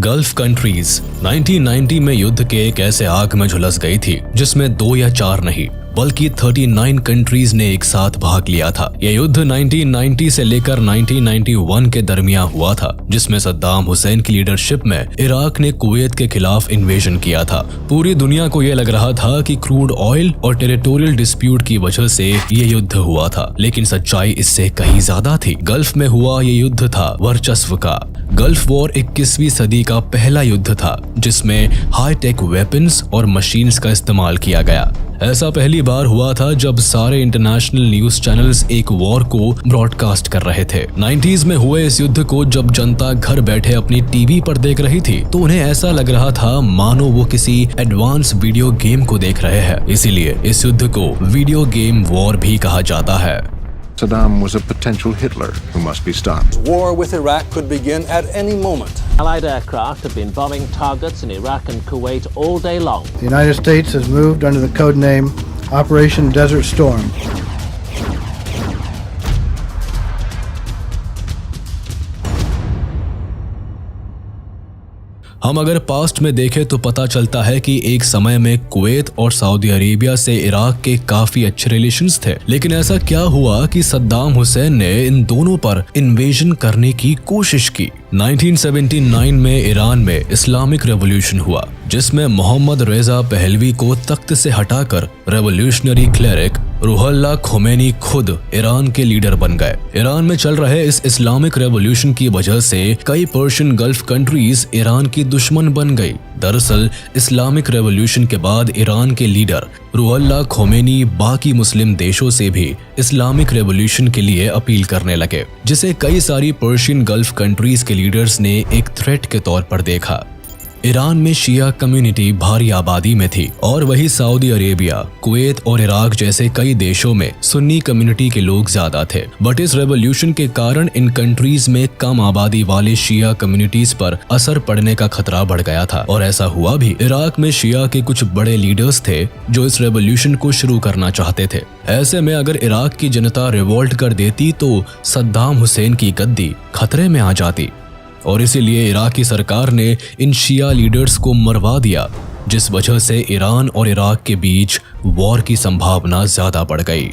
Gulf countries 1990 में युद्ध के एक ऐसे आग में झुलस गई थी जिसमें 2 या 4 नहीं बल्कि 39 कंट्रीज ने एक साथ भाग लिया था। यह युद्ध 1990 से लेकर 1991 के दरमियान हुआ था, जिसमें सद्दाम हुसैन की लीडरशिप में इराक ने कुवैत के खिलाफ इन्वेजन किया था। पूरी दुनिया को यह लग रहा था कि क्रूड ऑयल और टेरिटोरियल डिस्प्यूट की वजह से ये युद्ध हुआ था, लेकिन सच्चाई इससे कहीं ज्यादा थी। गल्फ में हुआ ये युद्ध था वर्चस्व का। गल्फ वॉर 21वीं सदी का पहला युद्ध था जिसमें हाईटेक वेपन्स और मशीन्स का इस्तेमाल किया गया। ऐसा पहली बार हुआ था जब सारे इंटरनेशनल न्यूज चैनल्स एक वॉर को ब्रॉडकास्ट कर रहे थे। 90s में हुए इस युद्ध को जब जनता घर बैठे अपनी टीवी पर देख रही थी तो उन्हें ऐसा लग रहा था मानो वो किसी एडवांस वीडियो गेम को देख रहे हैं। इसीलिए इस युद्ध को वीडियो गेम वॉर भी कहा जाता है। Saddam was a potential Hitler who must be stopped. War with Iraq could begin at any moment. Allied aircraft have been bombing targets in Iraq and Kuwait all day long. The United States has moved under the code name Operation Desert Storm. हम अगर past में देखें तो पता चलता है कि एक समय में कुवैत और सऊदी अरेबिया से इराक के काफी अच्छे रिलेशंस थे, लेकिन ऐसा क्या हुआ कि सद्दाम हुसैन ने इन दोनों पर इन्वेजन करने की कोशिश की। 1979 में ईरान में इस्लामिक रेवोल्यूशन हुआ जिसमें मोहम्मद रेजा पहलवी को तख्त से हटाकर रेवोल्यूशनरी क्लेरिक रूहुल्लाह खोमेनी खुद ईरान के लीडर बन गए। ईरान में चल रहे इस इस्लामिक रेवोल्यूशन की वजह से कई पर्शियन गल्फ कंट्रीज ईरान की दुश्मन बन गई। दरअसल इस्लामिक रेवोल्यूशन के बाद ईरान के लीडर रूहुल्लाह खोमेनी बाकी मुस्लिम देशों से भी इस्लामिक रेवोल्यूशन के लिए अपील करने लगे, जिसे कई सारी पर्शियन गल्फ कंट्रीज के लीडर्स ने एक थ्रेट के तौर पर देखा। ईरान में शिया कम्युनिटी भारी आबादी में थी और वही सऊदी अरेबिया, कुवैत और इराक जैसे कई देशों में सुन्नी कम्युनिटी के लोग ज्यादा थे। बट इस रेवोल्यूशन के कारण इन कंट्रीज में कम आबादी वाले शिया कम्युनिटीज पर असर पड़ने का खतरा बढ़ गया था और ऐसा हुआ भी। इराक में शिया के कुछ बड़े लीडर्स थे जो इस रेवोल्यूशन को शुरू करना चाहते थे। ऐसे में अगर इराक की जनता रिवोल्ट कर देती तो सद्दाम हुसैन की गद्दी खतरे में आ जाती और इसीलिए इराकी सरकार ने इन शिया लीडर्स को मरवा दिया, जिस वजह से ईरान और इराक के बीच वॉर की संभावना ज्यादा बढ़ गई।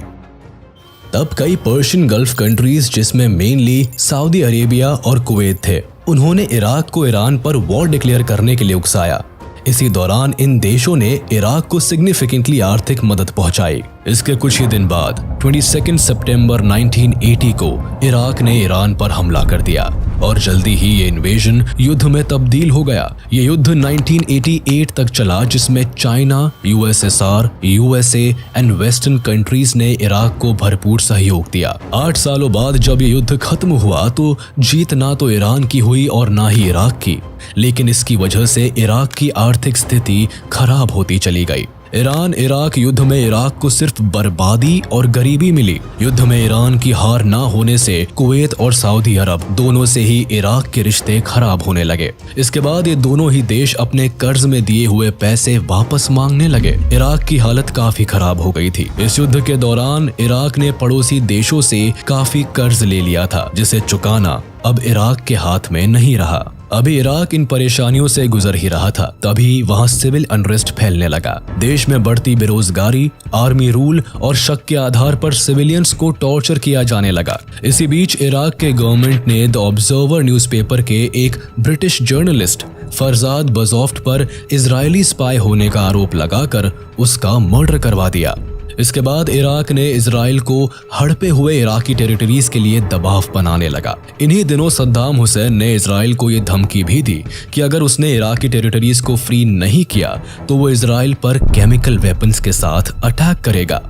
तब कई पर्शियन गल्फ कंट्रीज जिसमें मेनली सऊदी अरेबिया और कुवैत थे, उन्होंने इराक को ईरान पर वॉर डिक्लेयर करने के लिए उकसाया। इसी दौरान इन देशों ने इराक को सिग्निफिकेंटली आर्थिक मदद पहुंचाई। इसके कुछ ही दिन बाद 22 सितंबर 1980 को इराक ने ईरान पर हमला कर दिया और जल्दी ही ये इन्वेजन युद्ध में तब्दील हो गया। ये युद्ध 1988 तक चला जिसमें China, USSR, USA and western countries ने इराक को भरपूर सहयोग दिया। 8 सालों बाद जब ये युद्ध खत्म हुआ तो जीत ना तो ईरान की हुई और ना ही इराक की, लेकिन इसकी वजह से इराक की आर्थिक स्थिति खराब होती चली गई। ईरान इराक युद्ध में इराक को सिर्फ बर्बादी और गरीबी मिली। युद्ध में ईरान की हार ना होने से कुवैत और सऊदी अरब दोनों से ही इराक के रिश्ते खराब होने लगे। इसके बाद ये दोनों ही देश अपने कर्ज में दिए हुए पैसे वापस मांगने लगे। इराक की हालत काफी खराब हो गई थी। इस युद्ध के दौरान इराक ने पड़ोसी देशों से काफी कर्ज ले लिया था, जिसे चुकाना अब इराक के हाथ में नहीं रहा। अभी इराक इन परेशानियों से गुजर ही रहा था, तभी वहां सिविल अनरेस्ट फैलने लगा। देश में बढ़ती बेरोजगारी, आर्मी रूल और शक के आधार पर सिविलियंस को टॉर्चर किया जाने लगा। इसी बीच इराक के गवर्नमेंट ने द ऑब्जर्वर न्यूज़पेपर के एक ब्रिटिश जर्नलिस्ट फरजाद बजोफ्ट पर इजरायली स्पाई होने का आरोप लगाकर उसका मर्डर करवा दिया। इसके बाद इराक ने इजराइल को हड़पे हुए इराकी टेरिटरीज के लिए दबाव बनाने लगा। इन्हीं दिनों सद्दाम हुसैन ने इजराइल को ये धमकी भी दी कि अगर उसने इराकी टेरिटरीज को फ्री नहीं किया तो वो इजराइल पर केमिकल वेपन्स के साथ अटैक करेगा।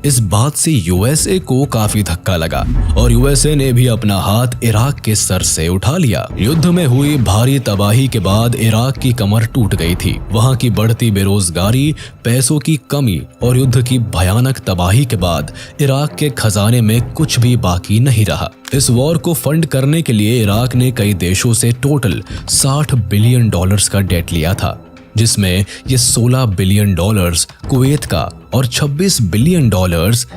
इस बात से यूएसए को काफी धक्का लगा और यूएसए ने भी अपना हाथ इराक के सर से उठा लिया। युद्ध में हुई भारी तबाही के बाद इराक की कमर टूट गई थी। वहां की बढ़ती बेरोजगारी, पैसों की कमी और युद्ध की भयानक तबाही के बाद इराक के खजाने में कुछ भी बाकी नहीं रहा। इस वॉर को फंड करने के लिए इराक ने कई देशों से टोटल $60 बिलियन का डेट लिया था, जिसमें ये $16 बिलियन कुवैत का और $26 बिलियन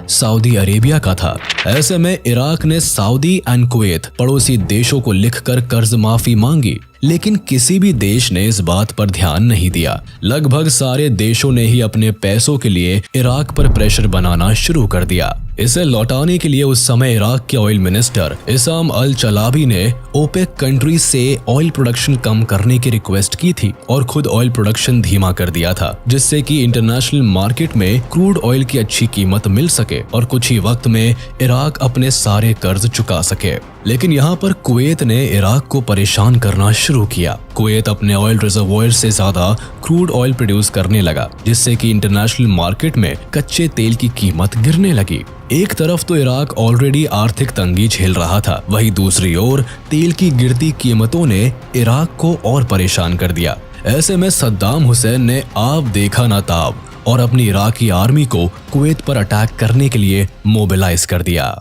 सऊदी अरेबिया का था। ऐसे में इराक ने सऊदी एंड कुवैत पड़ोसी देशों को लिखकर कर्ज माफी मांगी। लेकिन किसी भी देश ने इस बात पर ध्यान नहीं दिया। लगभग सारे देशों ने ही अपने पैसों के लिए इराक पर प्रेशर बनाना शुरू कर दिया। इसे लौटाने के लिए उस समय इराक के ऑयल मिनिस्टर इसाम अल चलाबी ने ओपेक कंट्री से ऑयल प्रोडक्शन कम करने की रिक्वेस्ट की थी और खुद ऑयल प्रोडक्शन धीमा कर दिया था, जिससे कि इंटरनेशनल मार्केट में क्रूड ऑयल की अच्छी कीमत मिल सके और कुछ ही वक्त में इराक अपने सारे कर्ज चुका सके। लेकिन यहाँ पर कुवैत ने इराक को परेशान करना शुरू किया। कुवैत अपने ऑयल रिजर्वॉयर से ज्यादा क्रूड ऑयल प्रोड्यूस करने लगा, जिससे कि इंटरनेशनल मार्केट में कच्चे तेल की कीमत गिरने लगी। एक तरफ तो इराक ऑलरेडी आर्थिक तंगी झेल रहा था, वहीं दूसरी ओर तेल की गिरती कीमतों ने इराक को और परेशान कर दिया। ऐसे में सद्दाम हुसैन ने आप देखा ना ताब और अपनी इराकी आर्मी को कुवैत पर अटैक करने के लिए मोबिलाइज कर दिया।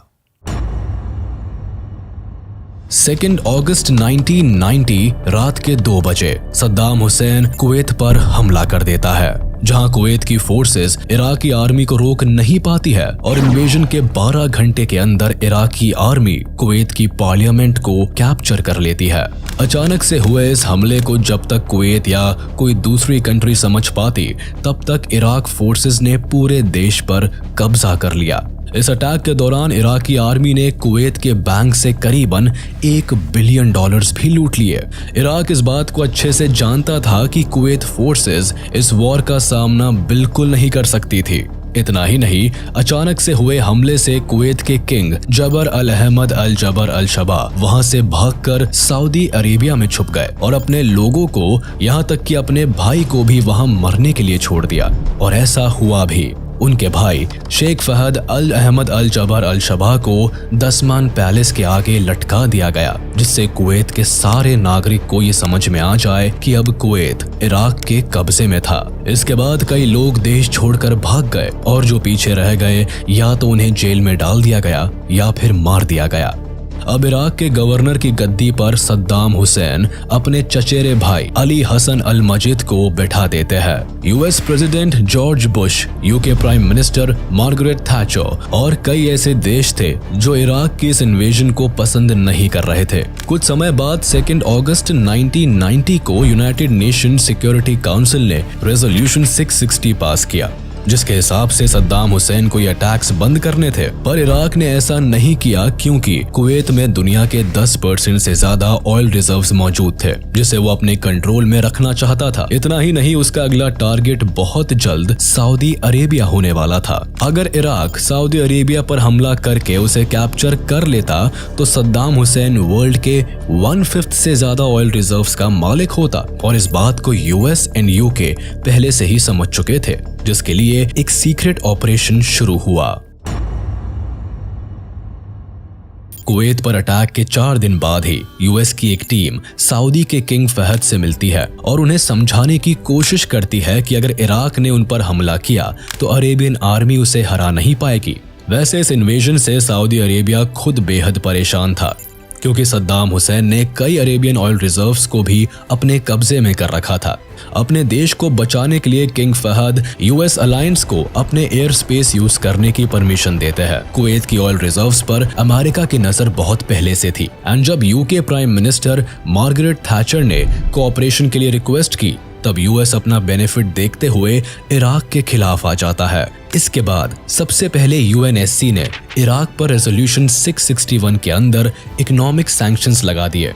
2 अगस्त 1990 रात के 2 बजे सद्दाम हुसैन कुवैत पर हमला कर देता है, जहां कुवैत की फोर्सेस इराकी आर्मी को रोक नहीं पाती है और इन्वेजन के 12 घंटे के अंदर इराकी आर्मी कुवैत की पार्लियामेंट को कैप्चर कर लेती है। अचानक से हुए इस हमले को जब तक कुवैत या कोई दूसरी कंट्री समझ पाती, तब तक इराक फोर्सेस ने पूरे देश पर कब्जा कर लिया। इस अटैक के दौरान इराकी आर्मी ने कुवैत के बैंक से करीबन $1 बिलियन भी लूट लिए। इराक इस बात को अच्छे से जानता था कि कुवैत फोर्सेस इस वॉर का सामना बिल्कुल नहीं कर सकती थी। इतना ही नहीं, अचानक से हुए हमले से कुवैत के किंग जबर अल अहमद अल जबर अल शबा वहां से भागकर सऊदी अरेबिया में छुप गए और अपने लोगों को, यहाँ तक कि अपने भाई को भी वहां मरने के लिए छोड़ दिया। और ऐसा हुआ भी। उनके भाई शेख फहद अल अहमद अल जबर अल शबा को दसमान पैलेस के आगे लटका दिया गया, जिससे कुवैत के सारे नागरिक को ये समझ में आ जाए कि अब कुवैत इराक के कब्जे में था। इसके बाद कई लोग देश छोड़कर भाग गए और जो पीछे रह गए या तो उन्हें जेल में डाल दिया गया या फिर मार दिया गया। अब इराक के गवर्नर की गद्दी पर सद्दाम हुसैन अपने चचेरे भाई अली हसन अल मजीद को बैठा देते हैं। US president George Bush, UK prime minister Margaret Thatcher और कई ऐसे देश थे जो इराक की इस इन्वेजन को पसंद नहीं कर रहे थे। कुछ समय बाद 2 अगस्त 1990 को यूनाइटेड नेशन सिक्योरिटी काउंसिल ने रेजोल्यूशन 660 पास किया, जिसके हिसाब से सद्दाम हुसैन को ये अटैक्स बंद करने थे। पर इराक ने ऐसा नहीं किया क्योंकि कुवैत में दुनिया के 10% से ज्यादा ऑयल रिजर्व्स मौजूद थे, जिसे वो अपने कंट्रोल में रखना चाहता था। इतना ही नहीं, उसका अगला टारगेट बहुत जल्द सऊदी अरेबिया होने वाला था। अगर इराक सऊदी अरेबिया पर हमला करके उसे कैप्चर कर लेता तो सद्दाम हुसैन वर्ल्ड के 1/5 से ज्यादा ऑयल रिजर्व्स का मालिक होता और इस बात को यूएस एंड यूके पहले से ही समझ चुके थे, जिसके लिए एक सीक्रेट ऑपरेशन शुरू हुआ। कुवैत पर अटैक के 4 दिन बाद ही यूएस की एक टीम सऊदी के किंग फहद से मिलती है और उन्हें समझाने की कोशिश करती है कि अगर इराक ने उन पर हमला किया तो अरेबियन आर्मी उसे हरा नहीं पाएगी। वैसे इस इन्वेजन से सऊदी अरेबिया खुद बेहद परेशान था, क्योंकि सद्दाम हुसैन ने कई अरेबियन ऑयल रिजर्व्स को भी अपने कब्जे में कर रखा था। अपने देश को बचाने के लिए किंग फहद यूएस अलायंस को अपने एयर स्पेस यूज करने की परमिशन देते हैं। कुवैत की ऑयल रिजर्व्स पर अमेरिका की नजर बहुत पहले से थी एंड जब UK prime minister Margaret Thatcher ने कोऑपरेशन के लिए रिक्वेस्ट की, तब यूएस अपना बेनिफिट देखते हुए इराक के खिलाफ आ जाता है। इसके बाद सबसे पहले यूएनएससी ने इराक पर रेजोल्यूशन 661 के अंदर इकोनॉमिक सैंक्शंस लगा दिए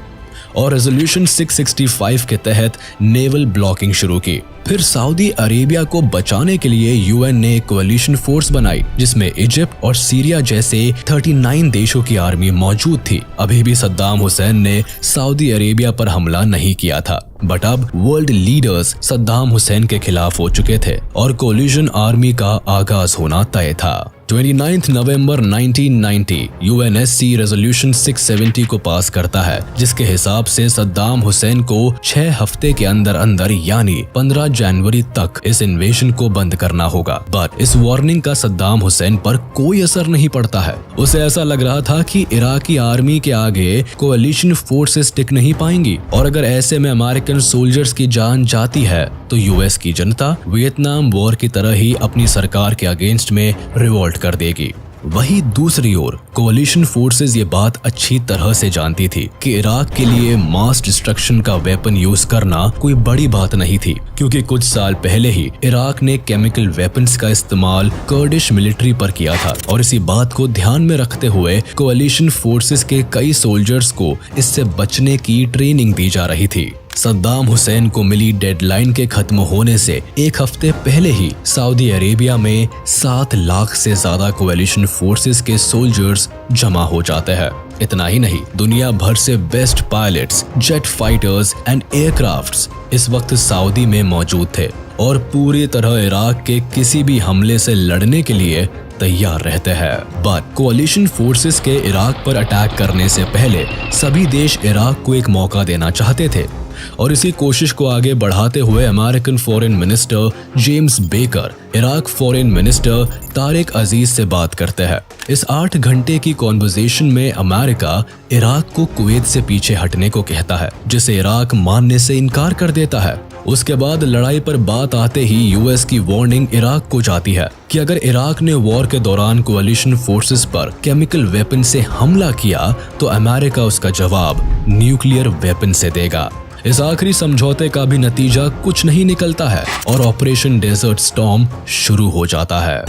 और रेजोल्यूशन 665 के तहत नेवल ब्लॉकिंग शुरू की। फिर सऊदी अरेबिया को बचाने के लिए यूएन ने एक कोएलिशन फोर्स बनाई, जिसमें इजिप्ट और सीरिया जैसे 39 देशों की आर्मी मौजूद थी। अभी भी सद्दाम हुसैन ने सऊदी अरेबिया पर हमला नहीं किया था, बट अब वर्ल्ड लीडर्स सद्दाम हुसैन के खिलाफ हो चुके थे और कोलिशन आर्मी का आगाज होना तय था। 29 नवंबर 1990 यूएनएससी रेजोल्यूशन 670 को पास करता है, जिसके हिसाब से सद्दाम हुसैन को 6 हफ्ते के अंदर अंदर यानी 15 जनवरी तक इस इन्वेजन को बंद करना होगा। बट इस वार्निंग का सद्दाम हुसैन पर कोई असर नहीं पड़ता है। उसे ऐसा लग रहा था कि इराकी आर्मी के आगे कोएलिशन फोर्सेस टिक नहीं पाएंगी और अगर ऐसे में अमेरिकन सोल्जर्स की जान जाती है तो यूएस की जनता वियतनाम वॉर की तरह ही अपनी सरकार के अगेंस्ट में रिवोल्ट कर देगी। वहीं दूसरी ओर कोalition फोर्सेस ये बात अच्छी तरह से जानती थी कि इराक के लिए मास डिस्ट्रक्शन का वेपन यूज करना कोई बड़ी बात नहीं थी, क्योंकि कुछ साल पहले ही इराक ने केमिकल वेपन्स का इस्तेमाल कर्डिश मिलिट्री पर किया था और इसी बात को ध्यान में रखते हुए कोalition फोर्सेस के कई सोल्जर्स को इससे बचने की ट्रेनिंग दी जा रही थी। सद्दाम हुसैन को मिली डेडलाइन के खत्म होने से एक हफ्ते पहले ही सऊदी अरेबिया में 7 लाख से ज्यादा कोalition फोर्सेस के सोल्जर्स जमा हो जाते हैं। इतना ही नहीं, दुनिया भर से best pilots, jet fighters and aircrafts इस वक्त सऊदी में मौजूद थे और पूरी तरह इराक के किसी भी हमले से लड़ने के लिए तैयार रहते हैं। बट कोalition फोर्सेस के इराक पर अटैक करने से पहले सभी देश इराक को एक मौका देना चाहते थे और इसी कोशिश को आगे बढ़ाते हुए American foreign minister James Baker Iraq foreign minister Tariq Aziz से बात करते हैं। इस 8 घंटे की कॉन्वर्सेशन में अमेरिका इराक को कुवैत से पीछे हटने को कहता है, जिसे इराक मानने से इनकार कर देता है। उसके बाद लड़ाई पर बात आते ही यूएस की वार्निंग इराक को जाती है कि अगर इराक ने वॉर के दौरान कोalition फोर्सेस पर केमिकल वेपन से हमला किया तो अमेरिका उसका जवाब न्यूक्लियर वेपन से देगा। इस आखिरी समझौते का भी नतीजा कुछ नहीं निकलता है और ऑपरेशन डेजर्ट स्टॉर्म शुरू हो जाता है।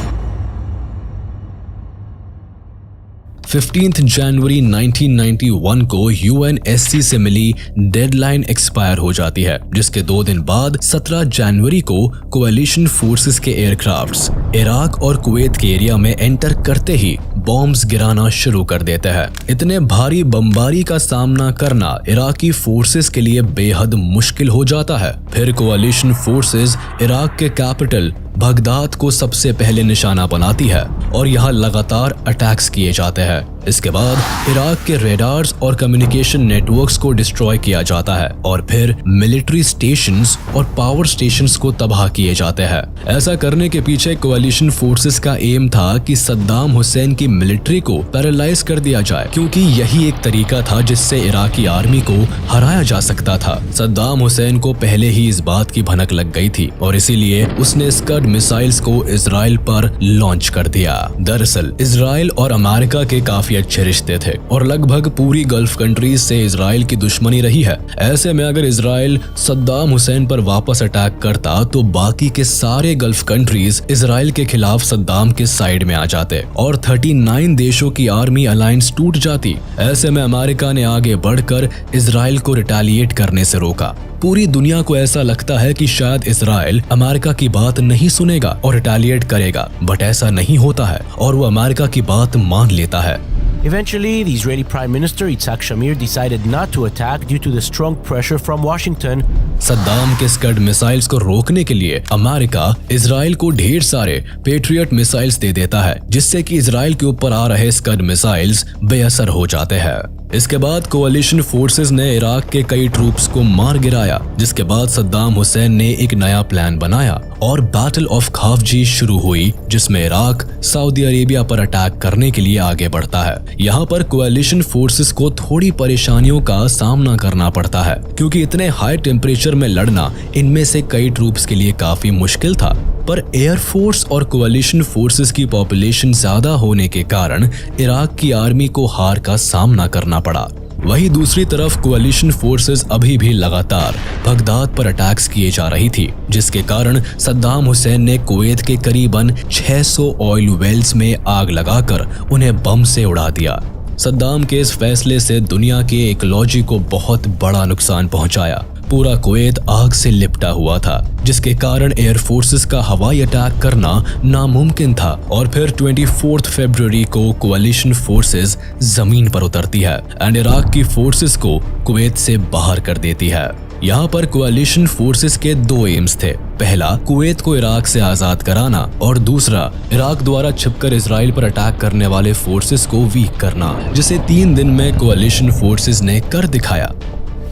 15 जनवरी 1991 को यूएनएससी से मिली डेडलाइन एक्सपायर हो जाती है, जिसके 2 दिन बाद 17 जनवरी को कोalition फोर्सेस के एयरक्राफ्ट्स इराक और कुवैत के एरिया में एंटर करते ही बॉम्ब्स गिराना शुरू कर देते हैं। इतने भारी बमबारी का सामना करना इराकी फोर्सेस के लिए बेहद मुश्किल हो जाता है। फिर कोalition फोर्सेस इराक के कैपिटल बगदाद को सबसे पहले निशाना बनाती है और यहाँ लगातार अटैक्स किए जाते हैं। इसके बाद इराक के रेडार्स और कम्युनिकेशन नेटवर्क्स को डिस्ट्रॉय किया जाता है और फिर मिलिट्री स्टेशंस और पावर स्टेशंस को तबाह किए जाते हैं। ऐसा करने के पीछे कोalition फोर्सेस का एम था कि सद्दाम हुसैन की मिलिट्री को पैरालाइज कर दिया जाए, क्योंकि यही एक तरीका था जिससे इराकी आर्मी को हराया जा सकता था। सद्दाम हुसैन को पहले ही इस बात की भनक लग गई थी और इसीलिए उसने स्कड मिसाइल्स को इजराइल पर लॉन्च कर दिया। दरअसल इजराइल और अमेरिका के काफी अच्छे रिश्ते थे और लगभग पूरी गल्फ कंट्रीज से इजराइल की दुश्मनी रही है। ऐसे में अगर इजराइल सद्दाम हुसैन पर वापस अटैक करता तो बाकी के सारे गल्फ कंट्रीज इजराइल के खिलाफ सद्दाम के साइड में आ जाते और 39 देशों की आर्मी अलायंस टूट जाती। ऐसे में अमेरिका ने आगे बढ़कर इजराइल को रिटेलिएट करने से रोका। पूरी दुनिया को ऐसा लगता है कि शायद इजराइल अमेरिका की बात नहीं सुनेगा और रिटेलिएट करेगा, बट ऐसा नहीं होता है और वो अमेरिका की बात मान लेता है। Eventually, the Israeli Prime Minister Yitzhak Shamir decided not to attack due to the strong pressure from Washington. Saddam के स्कड मिसाइल्स को रोकने के लिए अमेरिका इजराइल को ढेर सारे पेट्रियट मिसाइल्स दे देता है, जिससे कि इजराइल के ऊपर आ रहे स्कड मिसाइल्स बेअसर हो जाते हैं। इसके बाद कोalition फोर्सेस ने इराक के कई ट्रूप्स को मार गिराया, जिसके बाद सद्दाम हुसैन ने एक नया प्लान बनाया और बैटल ऑफ खाफजी शुरू हुई, जिसमें इराक सऊदी अरेबिया पर अटैक करने के लिए आगे बढ़ता है। यहाँ पर कोalition फोर्सेस को थोड़ी परेशानियों का सामना करना पड़ता है, क्योंकि इतने हाई टेम्परेचर में लड़ना इनमें से कई ट्रूप्स के लिए काफी मुश्किल था। पर एयरफोर्स और कोalition फोर्सेस की पॉपुलेशन ज्यादा होने के कारण इराक की आर्मी को हार का सामना करना पड़ा। वहीं दूसरी तरफ कोalition फोर्सेस अभी भी लगातार बगदाद पर अटैक्स किए जा रही थी, जिसके कारण सद्दाम हुसैन ने कुवैत के करीबन 600 ऑयल वेल्स में आग लगाकर उन्हें बम से उड़ा दिया। सद्दाम के इस फैसले से दुनिया के इकोलॉजी को बहुत बड़ा नुकसान पहुंचाया। पूरा कुवैत आग से लिपटा हुआ था, जिसके कारण एयर फोर्सेस का हवाई अटैक करना नामुमकिन था। और फिर 24 फरवरी को कोalition फोर्सेस जमीन पर उतरती है एंड इराक की फोर्सेस को कुवैत से बाहर कर देती है। यहाँ पर कोalition फोर्सेस के 2 एम्स थे। पहला, कुवैत को इराक से आजाद कराना और दूसरा, इराक द्वारा छिपकर इजराइल पर अटैक करने वाले फोर्सेस को वीक करना, जिसे 3 दिन में कोalition फोर्सेस ने कर दिखाया।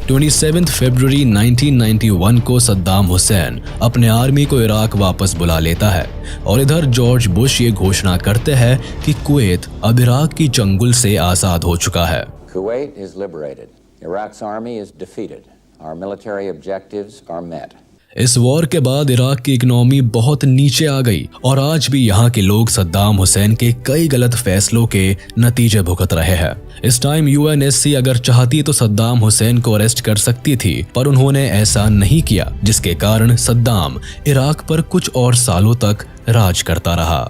27 फरवरी 1991 को सद्दाम हुसैन अपने आर्मी को इराक वापस बुला लेता है और इधर जॉर्ज बुश ये घोषणा करते हैं कि कुवैत अब इराक की चंगुल से आजाद हो चुका है। Kuwait is liberated. Iraq's army is defeated. Our military objectives are met. इस वॉर के बाद इराक की इकोनॉमी बहुत नीचे आ गई और आज भी यहाँ के लोग सद्दाम हुसैन के कई गलत फैसलों के नतीजे भुगत रहे हैं। इस टाइम यूएनएससी अगर चाहती तो सद्दाम हुसैन को अरेस्ट कर सकती थी, पर उन्होंने ऐसा नहीं किया, जिसके कारण सद्दाम इराक पर कुछ और सालों तक राज करता रहा।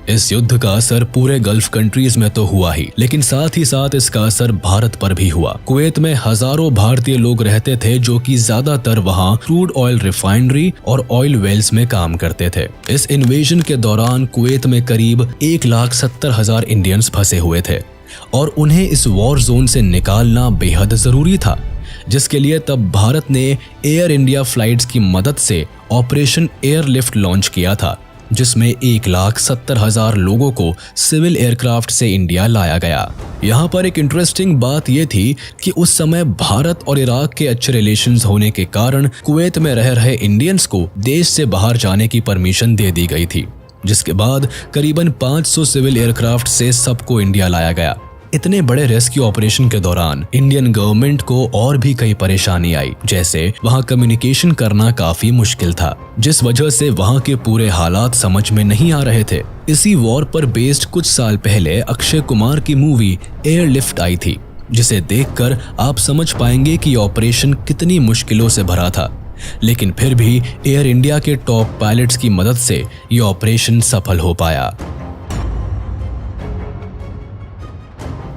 इस युद्ध का असर पूरे गल्फ कंट्रीज में तो हुआ ही, लेकिन साथ ही साथ इसका असर भारत पर भी हुआ। कुवैत में हजारों भारतीय लोग रहते थे जो कि ज्यादातर वहां क्रूड ऑयल रिफाइनरी और ऑयल वेल्स में काम करते थे। इस इन्वेजन के दौरान कुवैत में करीब 1,70,000 इंडियंस फंसे हुए थे और उन्हें इस वॉर जोन से निकालना बेहद जरूरी था, जिसके लिए तब भारत ने एयर इंडिया फ्लाइट्स की मदद से ऑपरेशन एयरलिफ्ट लॉन्च किया था, जिसमें 1,70,000 लोगों को सिविल एयरक्राफ्ट से इंडिया लाया गया। यहाँ पर एक इंटरेस्टिंग बात यह थी कि उस समय भारत और इराक के अच्छे रिलेशंस होने के कारण कुवैत में रह रहे इंडियंस को देश से बाहर जाने की परमिशन दे दी गई थी, जिसके बाद करीबन 500 सिविल एयरक्राफ्ट से सबको इंडिया लाया गया। इतने बड़े रेस्क्यू ऑपरेशन के दौरान इंडियन गवर्नमेंट को और भी कई परेशानी आई, जैसे वहां कम्युनिकेशन करना काफी मुश्किल था, जिस वजह से वहां के पूरे हालात समझ में नहीं आ रहे थे। इसी वॉर पर बेस्ड कुछ साल पहले अक्षय कुमार की मूवी एयरलिफ्ट आई थी, जिसे देखकर आप समझ पाएंगे कि ऑपरेशन कितनी मुश्किलों से भरा था, लेकिन फिर भी एयर इंडिया के टॉप पायलट्स की मदद से ये ऑपरेशन सफल हो पाया।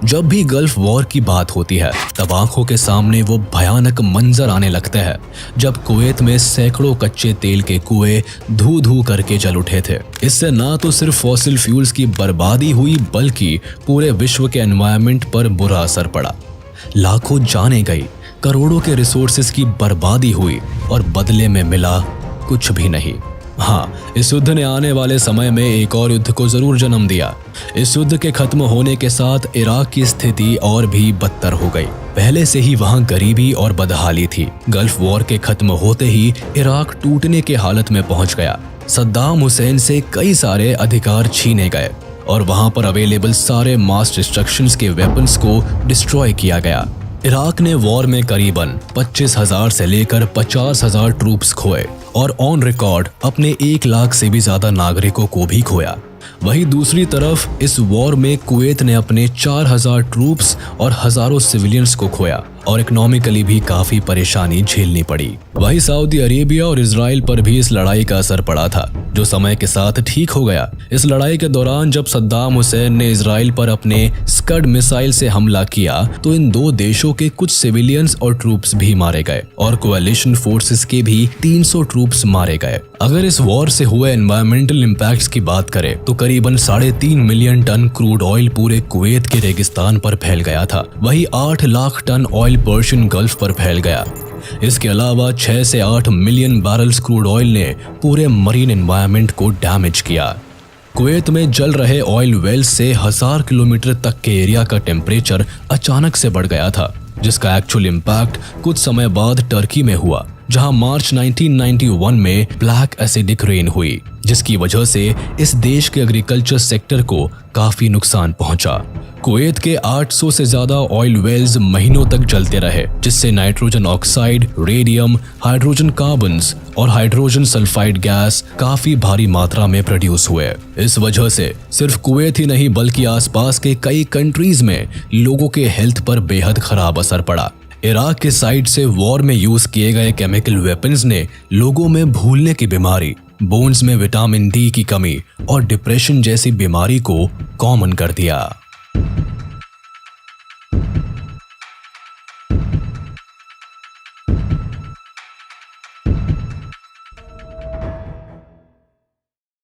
जब भी गल्फ वॉर की बात होती है तब आंखों के सामने वो भयानक मंजर आने लगते हैं जब कुवैत में सैकड़ों कच्चे तेल के कुएं धू धू करके जल उठे थे। इससे ना तो सिर्फ फॉसिल फ्यूल्स की बर्बादी हुई, बल्कि पूरे विश्व के एनवायरनमेंट पर बुरा असर पड़ा। लाखों जानें गई, करोड़ों के रिसोर्सेज की बर्बादी हुई और बदले में मिला कुछ भी नहीं। हाँ, इस युद्ध ने आने वाले समय में एक और युद्ध को जरूर जन्म दिया। इस युद्ध के खत्म होने के साथ इराक की स्थिति और भी बदतर हो गई। पहले से ही वहां गरीबी और बदहाली थी। गल्फ वॉर के खत्म होते ही इराक टूटने के हालत में पहुंच गया। सद्दाम हुसैन से कई सारे अधिकार छीने गए और वहां पर अवेलेबल सारे मास डिस्ट्रक्शंस के वेपन्स को डिस्ट्रॉय किया गया। इराक ने वॉर में करीबन 25,000 से लेकर 50,000 ट्रूप्स खोए और ऑन रिकॉर्ड अपने 1 लाख से भी ज्यादा नागरिकों को भी खोया। वहीं दूसरी तरफ इस वॉर में कुवैत ने अपने 4,000 ट्रूप्स और हजारों सिविलियंस को खोया और इकोनॉमिकली भी काफी परेशानी झेलनी पड़ी। वहीं सऊदी अरेबिया और इजराइल पर भी इस लड़ाई का असर पड़ा था, जो समय के साथ ठीक हो गया। इस लड़ाई के दौरान जब सद्दाम हुसैन ने इजराइल पर अपने स्कड मिसाइल से हमला किया तो इन दो देशों के कुछ सिविलियंस और ट्रूप्स भी मारे गए और कोएलिशन फोर्सेस के भी 300 ट्रूप्स मारे गए। अगर इस वॉर से हुए एनवायरमेंटल इम्पैक्ट्स की बात करें तो करीबन 3.5 मिलियन टन क्रूड ऑयल पूरे कुवैत के रेगिस्तान पर फैल गया था। वहीं 8 lakh tonne oil Persian Gulf पर फैल गया। इसके अलावा 6 से 8 मिलियन बैरल्स क्रूड ऑयल ने पूरे मरीन एनवायरनमेंट को डैमेज किया। कुवैत में जल रहे ऑयल वेल्स से 1000 किलोमीटर तक के एरिया का टेम्परेचर अचानक से बढ़ गया था, जिसका एक्चुअल इम्पैक्ट कुछ समय बाद टर्की में हुआ, जहां मार्च 1991 में ब्लैक एसिडिक रेन हुई, जिसकी वजह से इस देश के एग्रीकल्चर सेक्टर को काफी नुकसान पहुंचा। कुवैत के 800 से ज्यादा ऑयल वेल्स महीनों तक जलते रहे, जिससे nitrogen oxide, radium, hydrogen carbons और हाइड्रोजन सल्फाइड गैस काफी भारी मात्रा में प्रोड्यूस हुए। इस वजह से सिर्फ कुवैत ही नहीं बल्कि आसपास के कई कंट्रीज में लोगों के हेल्थ पर बेहद खराब असर पड़ा। इराक के साइड से वॉर में यूज किए गए केमिकल वेपन्स ने लोगों में भूलने की बीमारी, बोन्स में विटामिन डी की कमी और डिप्रेशन जैसी बीमारी को कॉमन कर दिया।